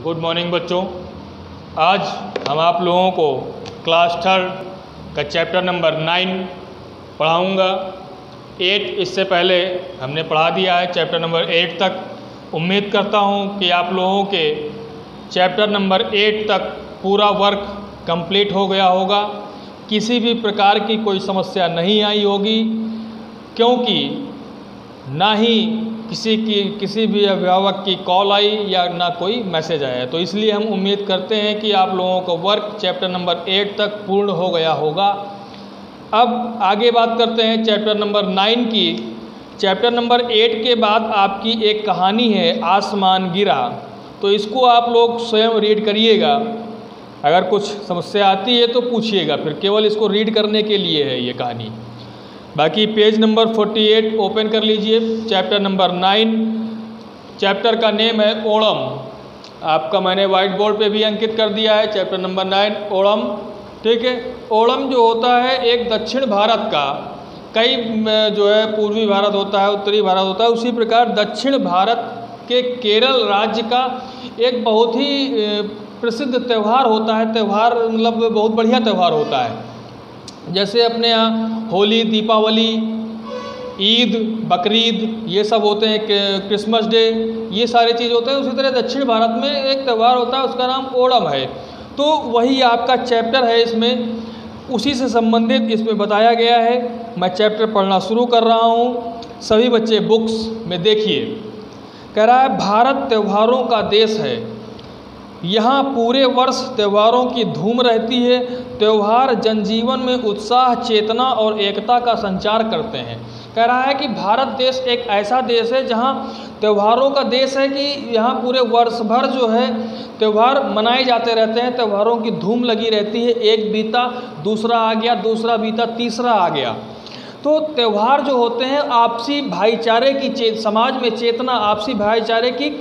Good morning बच्चों। आज हम आप लोगों को क्लास थर्ड का चैप्टर नंबर 9 पढ़ाऊँगा। 8 इससे पहले हमने पढ़ा दिया है चैप्टर नंबर 8 तक। उम्मीद करता हूँ कि आप लोगों के चैप्टर नंबर 8 तक पूरा वर्क कंप्लीट हो गया होगा, किसी भी प्रकार की कोई समस्या नहीं आई होगी, क्योंकि ना ही किसी भी अभिभावक की कॉल आई या ना कोई मैसेज आया। तो इसलिए हम उम्मीद करते हैं कि आप लोगों का वर्क चैप्टर नंबर 8 तक पूर्ण हो गया होगा। अब आगे बात करते हैं चैप्टर नंबर 9 की। चैप्टर नंबर 8 के बाद आपकी एक कहानी है, आसमान गिरा। तो इसको आप लोग स्वयं रीड करिएगा। अगर कुछ समस्या आती है तो पूछिएगा, फिर केवल इसको रीड करने के लिए है ये कहानी। बाकी पेज नंबर 48 ओपन कर लीजिए। चैप्टर नंबर 9, चैप्टर का नेम है ओणम। आपका मैंने वाइट बोर्ड पे भी अंकित कर दिया है। चैप्टर नंबर 9 ओणम, ठीक है। ओणम जो होता है एक दक्षिण भारत का, कई जो है पूर्वी भारत होता है, उत्तरी भारत होता है, उसी प्रकार दक्षिण भारत के केरल राज्य का एक बहुत ही प्रसिद्ध त्यौहार होता है। त्यौहार मतलब बहुत बढ़िया त्यौहार होता है। जैसे अपने यहाँ होली, दीपावली, ईद, बकरीद ये सब होते हैं, क्रिसमस डे, ये सारे चीज़ होते हैं। उसी तरह दक्षिण भारत में एक त्यौहार होता है, उसका नाम ओणम है। तो वही आपका चैप्टर है, इसमें उसी से संबंधित इसमें बताया गया है। मैं चैप्टर पढ़ना शुरू कर रहा हूँ। सभी बच्चे बुक्स में देखिए। कह रहा है भारत त्योहारों का देश है, यहाँ पूरे वर्ष त्योहारों की धूम रहती है। त्यौहार जनजीवन में उत्साह, चेतना और एकता का संचार करते हैं। कह रहा है कि भारत देश एक ऐसा देश है जहाँ त्योहारों का देश है, कि यहाँ पूरे वर्ष भर जो है त्यौहार मनाए जाते रहते हैं। त्योहारों की धूम लगी रहती है। एक बीता दूसरा आ गया, दूसरा बीता तीसरा आ गया। तो त्यौहार जो होते हैं आपसी भाईचारे की समाज में चेतना, आपसी भाईचारे की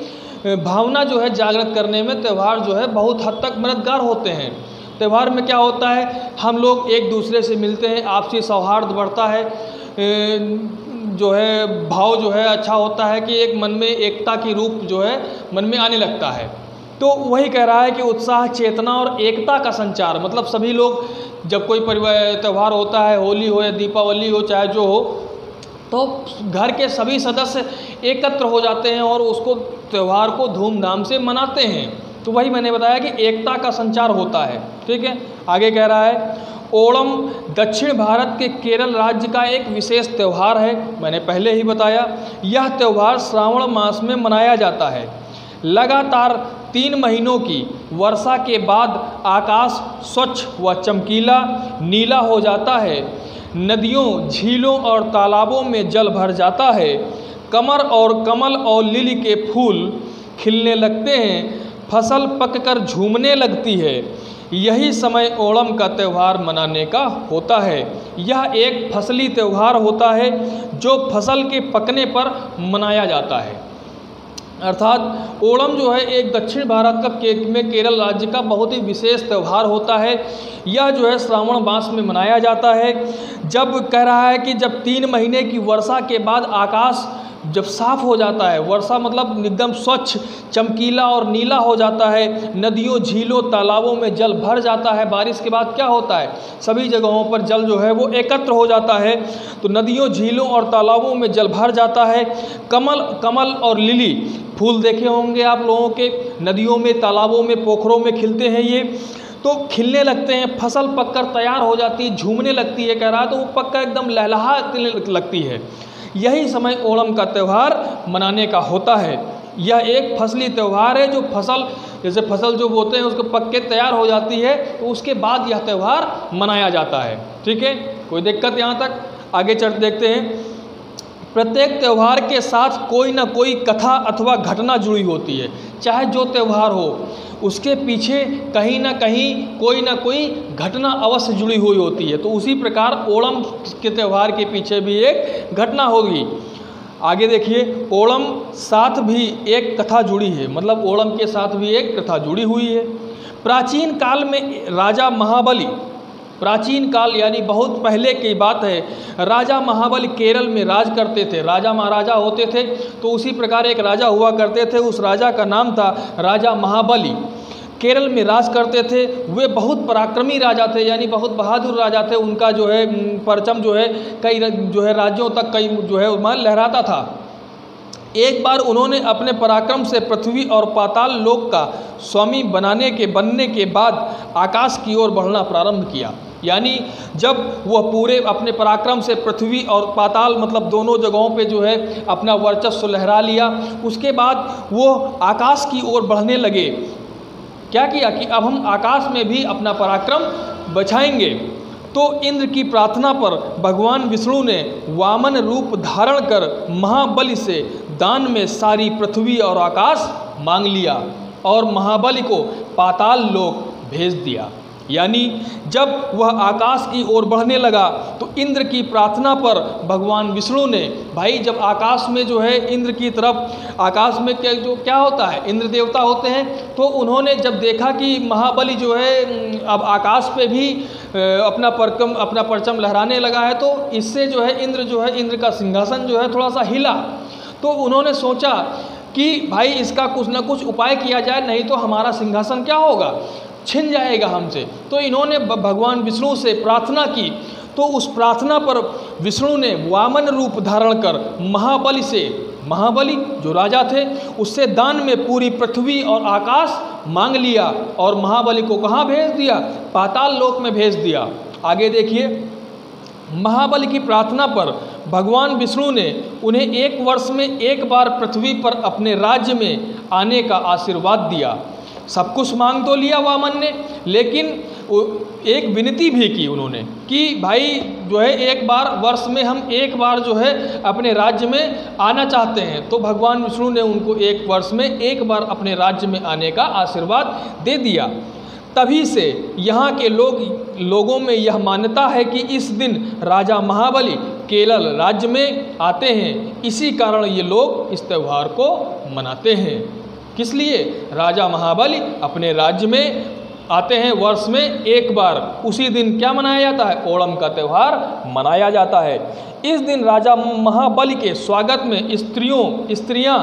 भावना जो है जागृत करने में त्यौहार जो है बहुत हद तक मददगार होते हैं। त्यौहार में क्या होता है, हम लोग एक दूसरे से मिलते हैं, आपसी सौहार्द बढ़ता है, जो है भाव जो है अच्छा होता है, कि एक मन में एकता की रूप जो है मन में आने लगता है। तो वही कह रहा है कि उत्साह, चेतना और एकता का संचार, मतलब सभी लोग जब कोई परिवार त्यौहार होता है, होली हो या दीपावली हो, चाहे जो हो, तो घर के सभी सदस्य एकत्र हो जाते हैं और उसको त्यौहार को धूमधाम से मनाते हैं। तो वही मैंने बताया कि एकता का संचार होता है, ठीक है। आगे कह रहा है ओणम दक्षिण भारत के केरल राज्य का एक विशेष त्यौहार है। मैंने पहले ही बताया, यह त्यौहार श्रावण मास में मनाया जाता है। लगातार 3 महीनों की वर्षा के बाद आकाश स्वच्छ व चमकीला नीला हो जाता है। नदियों, झीलों और तालाबों में जल भर जाता है। कमल और लिली के फूल खिलने लगते हैं। फसल पककर झूमने लगती है। यही समय ओणम का त्यौहार मनाने का होता है। यह एक फसली त्यौहार होता है जो फसल के पकने पर मनाया जाता है। अर्थात ओणम जो है एक दक्षिण भारत का में केरल राज्य का बहुत ही विशेष त्यौहार होता है। यह जो है श्रावण मास में मनाया जाता है। जब कह रहा है कि जब 3 महीने की वर्षा के बाद आकाश जब साफ हो जाता है, वर्षा मतलब एकदम स्वच्छ, चमकीला और नीला हो जाता है। नदियों, झीलों, तालाबों में जल भर जाता है। बारिश के बाद क्या होता है, सभी जगहों पर जल जो है वो एकत्र हो जाता है। तो नदियों, झीलों और तालाबों में जल भर जाता है। कमल और लिली फूल देखे होंगे आप लोगों के, नदियों में, तालाबों में, पोखरों में खिलते हैं ये, तो खिलने लगते हैं। फसल पककर तैयार हो जाती है, झूमने लगती है, कह रहा है, तो वो पककर एकदम लहलहाने लगती है। यही समय ओणम का त्यौहार मनाने का होता है। यह एक फसली त्यौहार है, जो फसल, जैसे फसल जो बोते हैं उसको पक के तैयार हो जाती है, तो उसके बाद यह त्यौहार मनाया जाता है, ठीक है। कोई दिक्कत यहाँ तक? आगे चल देखते हैं। प्रत्येक त्यौहार के साथ कोई ना कोई कथा अथवा घटना जुड़ी होती है। चाहे जो त्यौहार हो, उसके पीछे कहीं ना कहीं कोई ना कोई घटना अवश्य जुड़ी हुई होती है। तो उसी प्रकार ओणम के त्यौहार के पीछे भी एक घटना होगी। आगे देखिए, ओणम साथ भी एक कथा जुड़ी है, मतलब ओणम के साथ भी एक कथा जुड़ी हुई है। प्राचीन काल में राजा महाबली प्राचीन काल यानी बहुत पहले की बात है, राजा महाबली केरल में राज करते थे। राजा महाराजा होते थे, तो उसी प्रकार एक राजा हुआ करते थे, उस राजा का नाम था राजा महाबली। केरल में राज करते थे। वे बहुत पराक्रमी राजा थे, यानी बहुत बहादुर राजा थे। उनका जो है परचम जो है कई जो है राज्यों तक कई जो है लहराता था। एक बार उन्होंने अपने पराक्रम से पृथ्वी और पाताल लोक का स्वामी बनने के बाद आकाश की ओर बढ़ना प्रारंभ किया। यानी जब वह पूरे अपने पराक्रम से पृथ्वी और पाताल मतलब दोनों जगहों पे जो है अपना वर्चस्व लहरा लिया, उसके बाद वो आकाश की ओर बढ़ने लगे। क्या किया कि अब हम आकाश में भी अपना पराक्रम बचाएंगे। तो इंद्र की प्रार्थना पर भगवान विष्णु ने वामन रूप धारण कर महाबली से दान में सारी पृथ्वी और आकाश मांग लिया और महाबली को पाताल लोक भेज दिया। यानी जब वह आकाश की ओर बढ़ने लगा तो इंद्र की प्रार्थना पर भगवान विष्णु ने, भाई जब आकाश में जो है इंद्र की तरफ आकाश में क्या होता है, इंद्र देवता होते हैं, तो उन्होंने जब देखा कि महाबली जो है अब आकाश पे भी अपना परचम लहराने लगा है, तो इससे जो है इंद्र का सिंहासन जो है थोड़ा सा हिला। तो उन्होंने सोचा कि भाई इसका कुछ ना कुछ उपाय किया जाए, नहीं तो हमारा सिंहासन क्या होगा, छिन जाएगा हमसे। तो इन्होंने भगवान विष्णु से प्रार्थना की। तो उस प्रार्थना पर विष्णु ने वामन रूप धारण कर महाबली जो राजा थे उससे दान में पूरी पृथ्वी और आकाश मांग लिया और महाबली को कहाँ भेज दिया, पाताल लोक में भेज दिया। आगे देखिए, महाबली की प्रार्थना पर भगवान विष्णु ने उन्हें 1 वर्ष में एक बार पृथ्वी पर अपने राज्य में आने का आशीर्वाद दिया। सब कुछ मांग तो लिया वामन ने, लेकिन एक विनती भी की उन्होंने कि भाई जो है एक बार वर्ष में हम एक बार जो है अपने राज्य में आना चाहते हैं। तो भगवान विष्णु ने उनको 1 वर्ष में एक बार अपने राज्य में आने का आशीर्वाद दे दिया। तभी से यहाँ के लोगों में यह मान्यता है कि इस दिन राजा महाबली केरल राज्य में आते हैं। इसी कारण ये लोग इस त्यौहार को मनाते हैं। किस लिए? राजा महाबली अपने राज्य में आते हैं वर्ष में एक बार। उसी दिन क्या मनाया जाता है? ओणम का त्यौहार मनाया जाता है। इस दिन राजा महाबली के स्वागत में स्त्रियां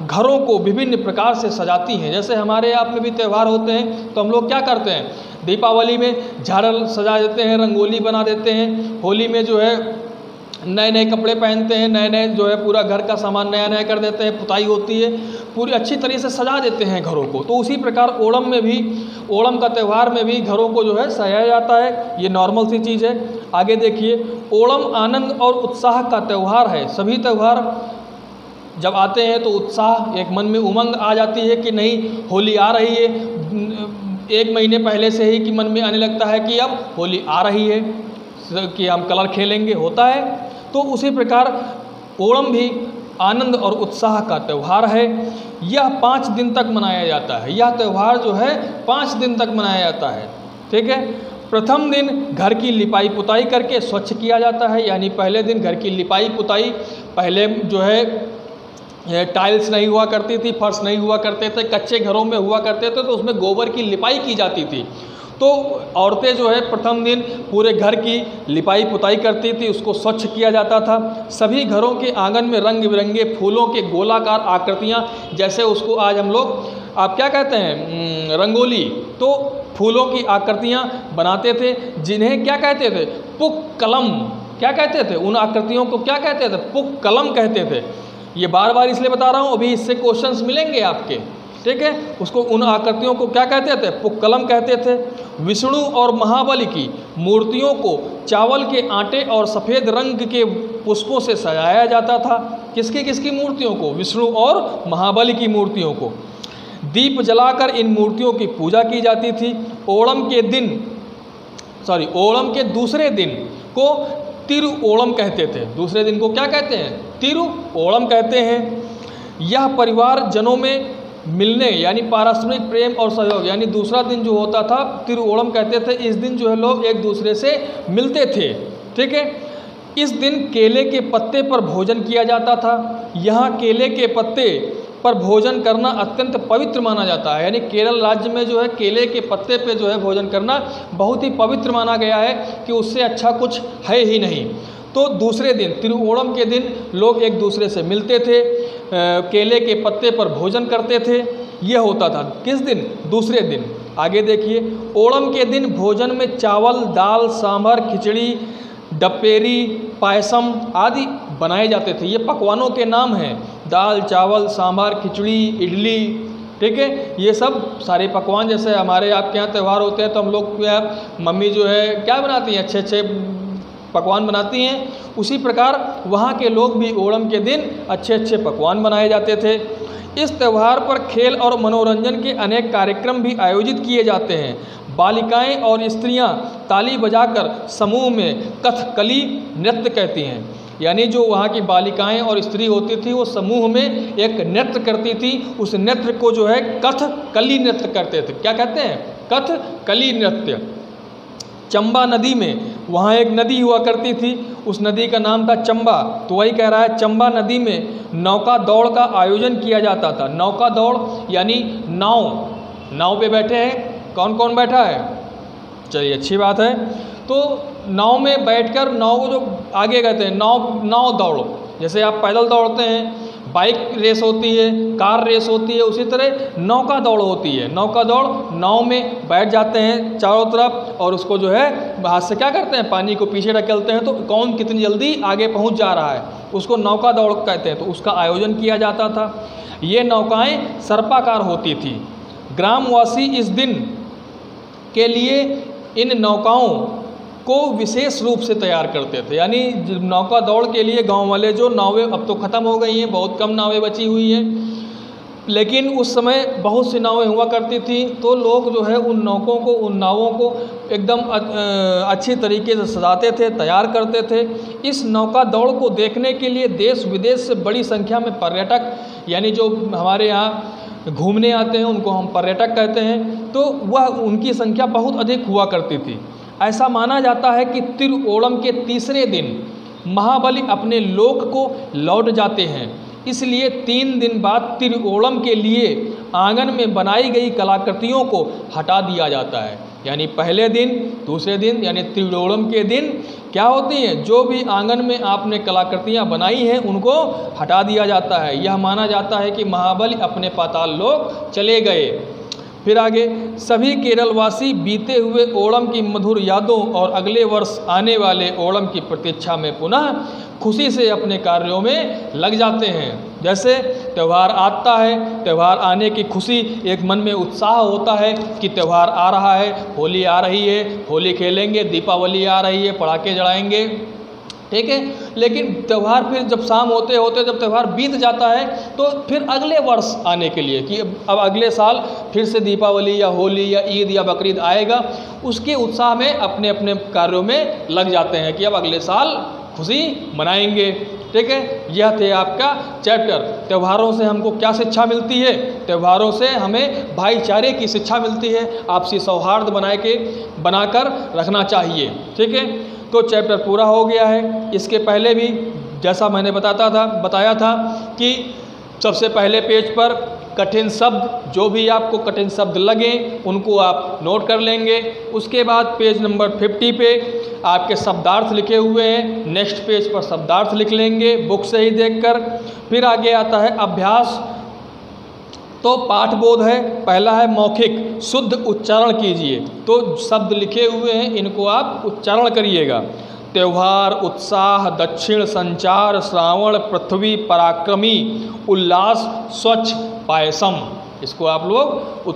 घरों को विभिन्न प्रकार से सजाती हैं। जैसे हमारे यहाँ में भी त्यौहार होते हैं तो हम लोग क्या करते हैं, दीपावली में झालर सजा देते हैं, रंगोली बना देते हैं। होली में जो है नए नए कपड़े पहनते हैं, नए जो है पूरा घर का सामान नया नया कर देते हैं, पुताई होती है, पूरी अच्छी तरीके से सजा देते हैं घरों को। तो उसी प्रकार ओणम का त्यौहार में भी घरों को जो है सजाया जाता है। ये नॉर्मल सी चीज़ है। आगे देखिए, ओणम आनंद और उत्साह का त्यौहार है। सभी त्यौहार जब आते हैं तो उत्साह, एक मन में उमंग आ जाती है कि नहीं होली आ रही है। 1 महीने पहले से ही कि मन में आने लगता है कि अब होली आ रही है, कि हम कलर खेलेंगे, होता है। तो उसी प्रकार ओणम भी आनंद और उत्साह का त्यौहार है। यह 5 दिन तक मनाया जाता है। यह त्यौहार जो है 5 दिन तक मनाया जाता है। ठीक है। प्रथम दिन घर की लिपाई पुताई करके स्वच्छ किया जाता है। यानी पहले दिन घर की लिपाई पुताई, पहले जो है टाइल्स नहीं हुआ करती थी, फर्श नहीं हुआ करते थे, कच्चे घरों में हुआ करते थे, तो उसमें गोबर की लिपाई की जाती थी। तो औरतें जो है प्रथम दिन पूरे घर की लिपाई पुताई करती थी, उसको स्वच्छ किया जाता था। सभी घरों के आंगन में रंग बिरंगे फूलों के गोलाकार आकृतियाँ, जैसे उसको आज हम लोग आप क्या कहते हैं, रंगोली, तो फूलों की आकृतियाँ बनाते थे, जिन्हें क्या कहते थे, पुक्कलम। क्या कहते थे? उन आकृतियों को क्या कहते थे? पुक्कलम कहते थे। ये बार बार इसलिए बता रहा हूँ, अभी इससे क्वेश्चंस मिलेंगे आपके। ठीक है। उसको, उन आकृतियों को क्या कहते थे? पुक्कलम कहते थे। विष्णु और महाबली की मूर्तियों को चावल के आटे और सफ़ेद रंग के पुष्पों से सजाया जाता था। किसकी मूर्तियों को? विष्णु और महाबली की मूर्तियों को। दीप जलाकर इन मूर्तियों की पूजा की जाती थी। ओणम के दूसरे दिन को तिरुओणम कहते थे। दूसरे दिन को क्या कहते हैं? तिरुओणम कहते हैं। यह परिवार जनों में मिलने यानी पारस्परिक प्रेम और सहयोग, यानी दूसरा दिन जो होता था तिरुओणम कहते थे। इस दिन जो है लोग एक दूसरे से मिलते थे। ठीक है। इस दिन केले के पत्ते पर भोजन किया जाता था। यहाँ केले के पत्ते पर भोजन करना अत्यंत पवित्र माना जाता है। यानी केरल राज्य में जो है केले के पत्ते पे जो है भोजन करना बहुत ही पवित्र माना गया है कि उससे अच्छा कुछ है ही नहीं। तो दूसरे दिन तिरुओणम के दिन लोग एक दूसरे से मिलते थे, केले के पत्ते पर भोजन करते थे। यह होता था किस दिन? दूसरे दिन। आगे देखिए, ओणम के दिन भोजन में चावल, दाल, सांभर, खिचड़ी, डपेरी, पायसम आदि बनाए जाते थे। ये पकवानों के नाम हैं, दाल, चावल, सांभर, खिचड़ी, इडली, ठीक है। ये सब सारे पकवान, जैसे हमारे आपके यहाँ त्यौहार होते हैं तो हम लोग क्या मम्मी जो है क्या बनाती हैं, अच्छे अच्छे पकवान बनाती हैं, उसी प्रकार वहाँ के लोग भी ओणम के दिन अच्छे अच्छे पकवान बनाए जाते थे। इस त्यौहार पर खेल और मनोरंजन के अनेक कार्यक्रम भी आयोजित किए जाते हैं। बालिकाएं और स्त्रियां ताली बजाकर समूह में कथकली नृत्य कहती हैं। यानी जो वहाँ की बालिकाएं और स्त्री होती थी वो समूह में एक नृत्य करती थी, उस नृत्य को जो है कथकली नृत्य करते थे। क्या कहते हैं? कथकली नृत्य। चंबा नदी में, वहाँ एक नदी हुआ करती थी, उस नदी का नाम था चंबा। तो वही कह रहा है, चंबा नदी में नौका दौड़ का आयोजन किया जाता था। नौका दौड़ यानी नाव पे बैठे हैं, कौन कौन बैठा है? चलिए अच्छी बात है। तो नाव में बैठकर नाव जो आगे कहते हैं नाव दौड़, जैसे आप पैदल दौड़ते हैं, बाइक रेस होती है, कार रेस होती है, उसी तरह नौका दौड़ होती है। नौका दौड़, नाव में बैठ जाते हैं चारों तरफ और उसको जो है हाथ से क्या करते हैं, पानी को पीछे ढकेलते हैं, तो कौन कितनी जल्दी आगे पहुंच जा रहा है उसको नौका दौड़ कहते हैं। तो उसका आयोजन किया जाता था। ये नौकाएं सर्पाकार होती थी। ग्रामवासी इस दिन के लिए इन नौकाओं को विशेष रूप से तैयार करते थे। यानी नौका दौड़ के लिए गांव वाले जो नावें, अब तो ख़त्म हो गई हैं, बहुत कम नावें बची हुई हैं, लेकिन उस समय बहुत सी नावें हुआ करती थी। तो लोग जो है उन नावों को एकदम अच्छी तरीके से सजाते थे, तैयार करते थे। इस नौका दौड़ को देखने के लिए देश विदेश से बड़ी संख्या में पर्यटक, यानी जो हमारे यहाँ घूमने आते हैं उनको हम पर्यटक कहते हैं, तो वह उनकी संख्या बहुत अधिक हुआ करती थी। ऐसा माना जाता है कि तिरुओणम के तीसरे दिन महाबली अपने लोक को लौट जाते हैं, इसलिए 3 दिन बाद तिरुओणम के लिए आंगन में बनाई गई कलाकृतियों को हटा दिया जाता है। यानी पहले दिन, दूसरे दिन, यानी तिरुओणम के दिन क्या होती हैं, जो भी आंगन में आपने कलाकृतियाँ बनाई हैं उनको हटा दिया जाता है। यह माना जाता है कि महाबली अपने पाताल लोक चले गए। फिर आगे, सभी केरलवासी बीते हुए ओणम की मधुर यादों और अगले वर्ष आने वाले ओणम की प्रतीक्षा में पुनः खुशी से अपने कार्यों में लग जाते हैं। जैसे त्यौहार आता है, त्यौहार आने की खुशी, एक मन में उत्साह होता है कि त्यौहार आ रहा है, होली आ रही है, होली खेलेंगे, दीपावली आ रही है, पटाखे जलाएंगे, ठीक है। लेकिन त्यौहार फिर जब शाम होते होते जब त्यौहार बीत जाता है तो फिर अगले वर्ष आने के लिए कि अब अगले साल फिर से दीपावली या होली या ईद या बकरीद आएगा, उसके उत्साह में अपने अपने कार्यों में लग जाते हैं कि अब अगले साल खुशी मनाएंगे, ठीक है। यह थे आपका चैप्टर। त्योहारों से हमको क्या शिक्षा मिलती है? त्योहारों से हमें भाईचारे की शिक्षा मिलती है, आपसी सौहार्द बनाकर रखना चाहिए, ठीक है। तो चैप्टर पूरा हो गया है। इसके पहले भी जैसा मैंने बताया था कि सबसे पहले पेज पर कठिन शब्द, जो भी आपको कठिन शब्द लगें उनको आप नोट कर लेंगे। उसके बाद पेज नंबर 50 पे आपके शब्दार्थ लिखे हुए हैं, नेक्स्ट पेज पर शब्दार्थ लिख लेंगे बुक से ही देखकर। फिर आगे आता है अभ्यास। तो पाठबोध है, पहला है मौखिक, शुद्ध उच्चारण कीजिए। तो शब्द लिखे हुए हैं, इनको आप उच्चारण करिएगा। त्यौहार, उत्साह, दक्षिण, संचार, श्रावण, पृथ्वी, पराक्रमी, उल्लास, स्वच्छ, पायसम, इसको आप लोग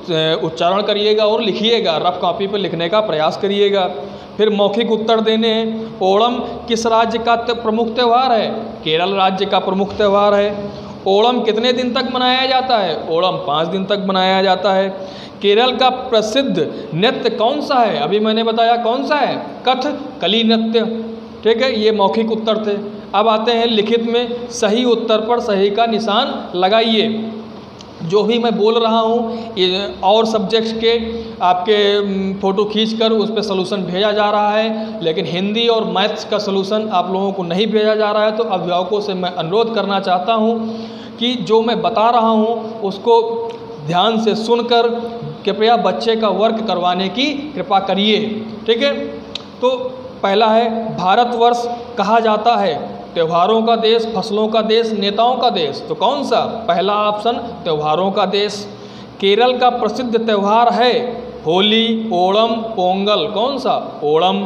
उच्चारण करिएगा और लिखिएगा, रफ कॉपी पर लिखने का प्रयास करिएगा। फिर मौखिक उत्तर देने हैं। ओणम किस राज्य का प्रमुख त्यौहार है? केरल राज्य का प्रमुख त्यौहार है। ओणम कितने दिन तक मनाया जाता है? ओणम 5 दिन तक मनाया जाता है। केरल का प्रसिद्ध नृत्य कौन सा है? अभी मैंने बताया कौन सा है, कथकली नृत्य, ठीक है। ये मौखिक उत्तर थे। अब आते हैं लिखित में। सही उत्तर पर सही का निशान लगाइए। जो भी मैं बोल रहा हूँ ये और सब्जेक्ट्स के आपके फ़ोटो खींचकर उस पर सलूशन भेजा जा रहा है, लेकिन हिंदी और मैथ्स का सलूशन आप लोगों को नहीं भेजा जा रहा है। तो अभिभावकों से मैं अनुरोध करना चाहता हूँ कि जो मैं बता रहा हूँ उसको ध्यान से सुनकर कृपया बच्चे का वर्क करवाने की कृपा करिए। ठीक है, तो पहला है भारतवर्ष कहा जाता है त्योहारों का देश, फसलों का देश, नेताओं का देश। तो कौन सा? पहला ऑप्शन त्योहारों का देश। केरल का प्रसिद्ध त्यौहार है होली, ओणम, पोंगल। कौन सा? ओणम।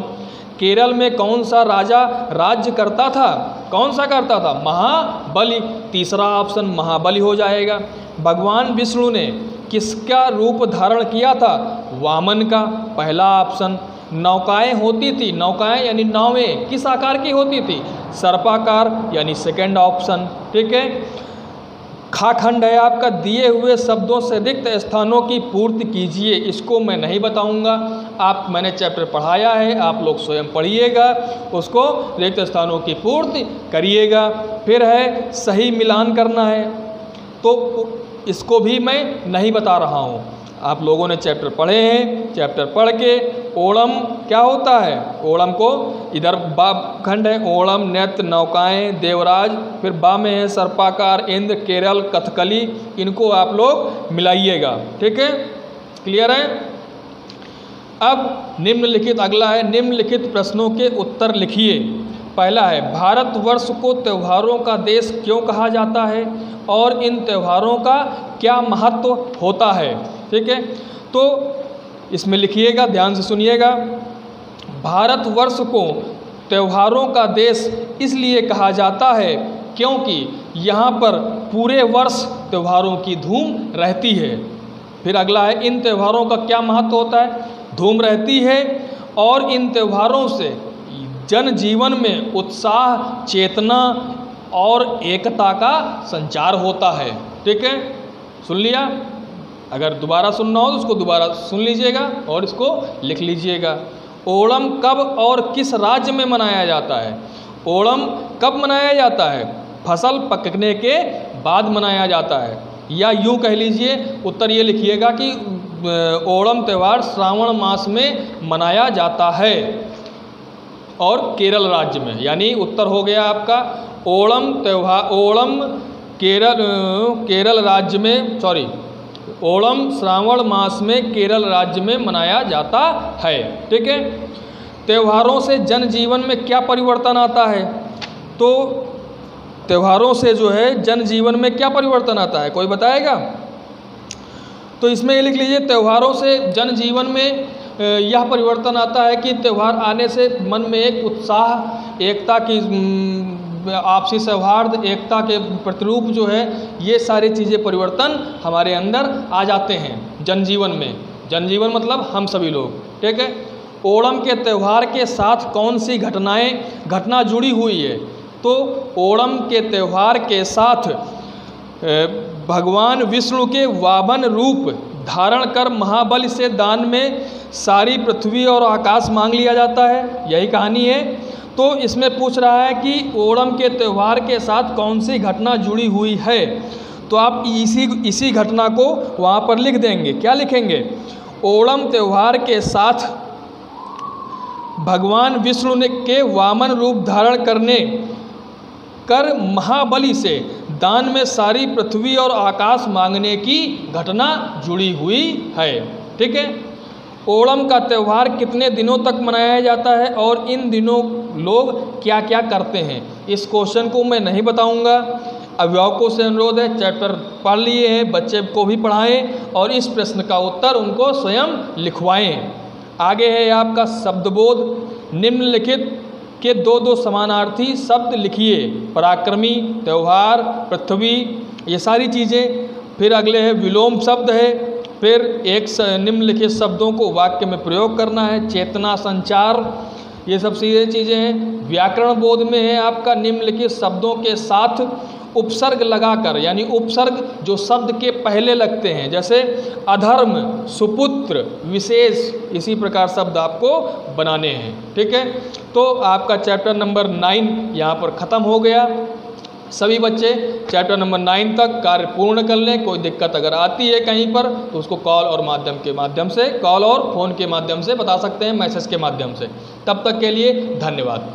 केरल में कौन सा राजा राज्य करता था? कौन सा करता था? महाबली। तीसरा ऑप्शन महाबली हो जाएगा। भगवान विष्णु ने किसका रूप धारण किया था? वामन का। पहला ऑप्शन। नौकाएं होती थी, नौकाएं यानी नावें किस आकार की होती थी? सर्पाकार, यानी सेकंड ऑप्शन। ठीक है, खा खंड है आपका दिए हुए शब्दों से रिक्त स्थानों की पूर्ति कीजिए। इसको मैं नहीं बताऊंगा, मैंने चैप्टर पढ़ाया है, आप लोग स्वयं पढ़िएगा, उसको रिक्त स्थानों की पूर्ति करिएगा। फिर है सही मिलान करना है, तो इसको भी मैं नहीं बता रहा हूँ। आप लोगों ने चैप्टर पढ़े हैं, चैप्टर पढ़ के ओणम क्या होता है? ओणम को इधर बा खंड है ओणम, नृत्य, नौकाएं, देवराज, फिर बा में है सर्पाकार, इंद्र, केरल, कथकली। इनको आप लोग मिलाइएगा। ठीक है, क्लियर है? अब निम्नलिखित अगला है निम्नलिखित प्रश्नों के उत्तर लिखिए। पहला है भारतवर्ष को त्योहारों का देश क्यों कहा जाता है और इन त्योहारों का क्या महत्व होता है? ठीक है, तो इसमें लिखिएगा, ध्यान से सुनिएगा। भारतवर्ष को त्योहारों का देश इसलिए कहा जाता है क्योंकि यहाँ पर पूरे वर्ष त्योहारों की धूम रहती है। फिर अगला है इन त्योहारों का क्या महत्व होता है? धूम रहती है और इन त्योहारों से जनजीवन में उत्साह, चेतना और एकता का संचार होता है। ठीक है, सुन लिया? अगर दोबारा सुनना हो तो उसको दोबारा सुन लीजिएगा और इसको लिख लीजिएगा। ओणम कब और किस राज्य में मनाया जाता है? ओणम कब मनाया जाता है? फसल पकने के बाद मनाया जाता है, या यूँ कह लीजिए, उत्तर ये लिखिएगा कि ओणम त्यौहार श्रावण मास में मनाया जाता है और केरल राज्य में, यानी उत्तर हो गया आपका ओणम त्यौहार। ओणम केरल राज्य में, सॉरी, ओणम श्रावण मास में केरल राज्य में मनाया जाता है। ठीक है, त्योहारों से जनजीवन में क्या परिवर्तन आता है? तो त्योहारों से जो है जनजीवन में क्या परिवर्तन आता है, कोई बताएगा? तो इसमें ये लिख लीजिए, त्योहारों से जनजीवन में यह परिवर्तन आता है कि त्यौहार आने से मन में एक उत्साह, एकता की, आपसी सौहार्द, एकता के प्रतिरूप जो है, ये सारी चीज़ें परिवर्तन हमारे अंदर आ जाते हैं जनजीवन में। जनजीवन मतलब हम सभी लोग। ठीक है, ओणम के त्यौहार के साथ कौन सी घटना जुड़ी हुई है? तो ओणम के त्यौहार के साथ भगवान विष्णु के वामन रूप धारण कर महाबली से दान में सारी पृथ्वी और आकाश मांग लिया जाता है, यही कहानी है। तो इसमें पूछ रहा है कि ओणम के त्यौहार के साथ कौन सी घटना जुड़ी हुई है, तो आप इसी घटना को वहाँ पर लिख देंगे। क्या लिखेंगे? ओणम त्यौहार के साथ भगवान विष्णु ने के वामन रूप धारण कर महाबली से दान में सारी पृथ्वी और आकाश मांगने की घटना जुड़ी हुई है। ठीक है, ओणम का त्यौहार कितने दिनों तक मनाया जाता है और इन दिनों लोग क्या क्या करते हैं? इस क्वेश्चन को मैं नहीं बताऊंगा। अभिभावकों से अनुरोध है, चैप्टर पढ़ लिए हैं, बच्चे को भी पढ़ाएं और इस प्रश्न का उत्तर उनको स्वयं लिखवाएं। आगे है आपका शब्दबोध। निम्नलिखित के दो समानार्थी शब्द लिखिए। पराक्रमी, त्यौहार, पृथ्वी, ये सारी चीज़ें। फिर अगले है विलोम शब्द है। फिर एक निम्नलिखित शब्दों को वाक्य में प्रयोग करना है। चेतना, संचार, ये सब चीज़ें हैं। व्याकरण बोध में है आपका निम्नलिखित शब्दों के साथ उपसर्ग लगाकर, यानी उपसर्ग जो शब्द के पहले लगते हैं, जैसे अधर्म, सुपुत्र, विशेष, इसी प्रकार शब्द आपको बनाने हैं। ठीक है, तो आपका चैप्टर नंबर 9 यहाँ पर ख़त्म हो गया। सभी बच्चे चैप्टर नंबर 9 तक कार्य पूर्ण कर लें। कोई दिक्कत अगर आती है कहीं पर तो उसको कॉल और फोन के माध्यम से बता सकते हैं, मैसेज के माध्यम से। तब तक के लिए धन्यवाद।